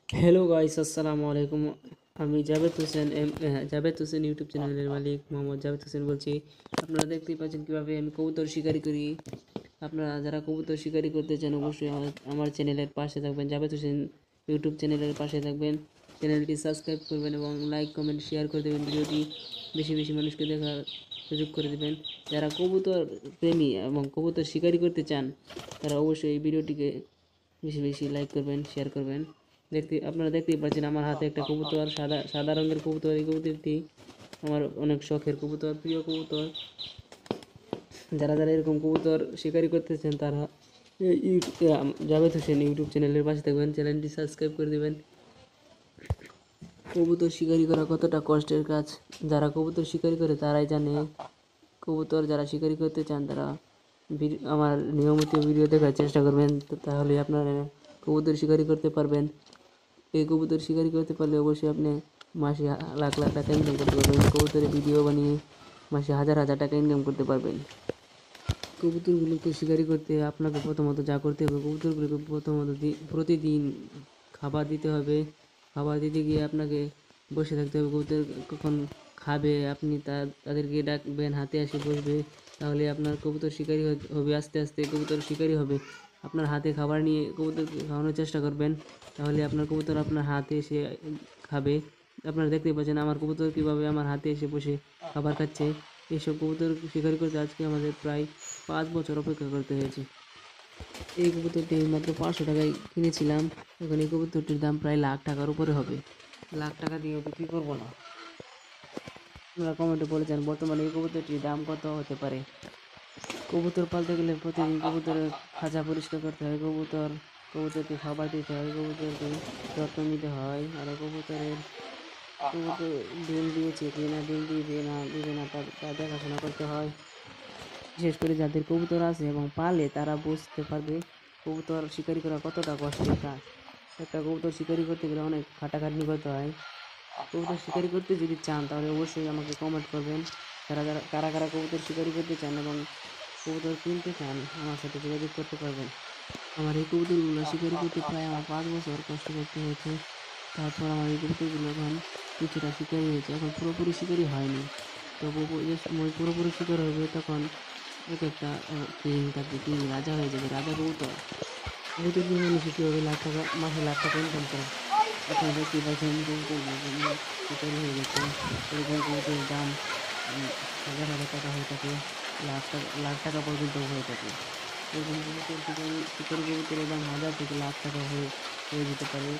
Hello guys, আসসালামু আলাইকুম। আমি জাভেদ হোসেন জাভেদ হোসেন ইউটিউব চ্যানেলের মালিক মোহাম্মদ জাভেদ হোসেন বলছি। আপনারা দেখতেই পাচ্ছেন কীভাবে আমি কবুতর শিকারি করি। আপনারা যারা কবুতর শিকারি করতে চান অবশ্যই আমার চ্যানেলের পাশে থাকবেন, জাভেদ হোসেন ইউটিউব চ্যানেলের পাশে থাকবেন। চ্যানেলটি সাবস্ক্রাইব করবেন এবং লাইক কমেন্ট শেয়ার করে দেবেন। ভিডিওটি বেশি বেশি মানুষকে দেখার সুযোগ করে দেবেন। যারা কবুতর প্রেমী এবং কবুতর শিকারি করতে চান তারা অবশ্যই এই ভিডিওটিকে বেশি বেশি লাইক করবেন, শেয়ার করবেন। আপনারা দেখতেই পাচ্ছেন আমার হাতে একটা কবুতর, সাদা সাদা রঙের কবুতর। এই কবুতরটি আমার অনেক শখের কবুতর, প্রিয় কবুতর। যারা যারা এরকম কবুতর শিকারি করতেছেন তারা জাভেদ হোসেন ইউটিউব চ্যানেলের পাশে থাকবেন, চ্যানেলটি সাবস্ক্রাইব করে দেবেন। কবুতর শিকারি করা কতটা কষ্টের কাজ যারা কবুতর শিকারি করে তারাই জানে। কবুতর যারা শিকারি করতে চান তারা আমার নিয়মিত ভিডিও দেখার চেষ্টা করবেন, তাহলে আপনারা কবুতর শিকারি করতে পারবেন। এই কবুতর শিকারি করতে পারলে অবশ্যই আপনি মাসে লাখ লাখ টাকা ইনকাম করতে পারবেন। কবুতরের ভিডিও বানিয়ে মাসে হাজার হাজার টাকা ইনকাম করতে পারবেন। কবুতরগুলোকে শিকারি করতে আপনাকে প্রথমত যা করতে হবে, কবুতরগুলোকে প্রথমত প্রতিদিন খাবার দিতে হবে। খাবার দিতে গিয়ে আপনাকে বসে থাকতে হবে। কবুতর কখন খাবে আপনি তাদেরকে ডাকবেন, হাতে এসে বসবে। তাহলে আপনার কবুতর শিকারি হবে। আস্তে আস্তে কবুতর শিকারি হবে। আপনার হাতে খাবার নিয়ে কবুতরকে খাওয়ানোর চেষ্টা করবেন, তাহলে আপনার কবুতর আপনার হাতে এসে খাবে। আপনারা দেখতেই পাচ্ছেন আমার কবুতর কীভাবে আমার হাতে এসে বসে খাবার খাচ্ছে। এইসব কবুতর শিকারি করতে আজকে আমাদের প্রায় 5 বছর অপেক্ষা করতে হয়েছে। এই কবুতরটি আমি মাত্র 500 টাকায় কিনেছিলাম। এখন এই কবুতরটির দাম প্রায় লাখ টাকার উপরে হবে। লাখ টাকা দিয়েও বিক্রি করবো না। আপনারা কমেন্টে বলেছেন বর্তমানে এই কবুতরটির দাম কত হতে পারে। কবুতর পালতে গেলে প্রতিদিন কবুতরের খাঁচা পরিষ্কার করতে হয়, কবুতরকে খাবার দিতে হয়, কবুতরকে যত্ন নিতে হয়। আর কবুতর ডিম দিয়েছে কি না, ডিম দিবে না দিবে না তা দেখাশোনা করতে হয়। বিশেষ করে যাদের কবুতর আছে এবং পালে তারা বুঝতে পারবে কবুতর শিকারি করা কতটা কষ্টের কাজ। একটা কবুতর শিকারি করতে গেলে অনেক খাটাখাটনি করতে হয়। কবুতর শিকারি করতে যদি চান তাহলে অবশ্যই আমাকে কমেন্ট করবেন। যারা যারা কারা কারা কবুতর শিকারি করতে চান এবং কবুতর কিনতে চান আমার সাথে যোগাযোগ করতে পারবেন। আমার এই কবুতরগুলো শিকারি করতে প্রায় আমার 5 বছর কষ্ট করতে হয়েছে। তারপর আমার এই কবুতরগুলো এখন কিছুটা শিকারি হয়েছে, এখন পুরোপুরি শিকারি হয়নি। তবু যে সময় পুরোপুরি শিকার হবে তখন এক একটা কিং থাকবে, কিং রাজা হয়ে যাবে, রাজা কবুতর। কবুতর দিয়ে মানুষে কীভাবে লাখ টাকা মাসে লাখ টাকা ইনকাম করে। আপনারা দেখতেই পাচ্ছেন কবুতরগুলো শিকারি হয়ে গেছে। এরকম কবুতরের দাম হাজার হাজার টাকা হয়ে থাকে, লাখ টাকা পর্যন্ত হয়ে থাকে। এরকম কবুতর শিকারি কবুতরের দাম 1000 থেকে লাখ টাকা হয়ে যেতে পারে।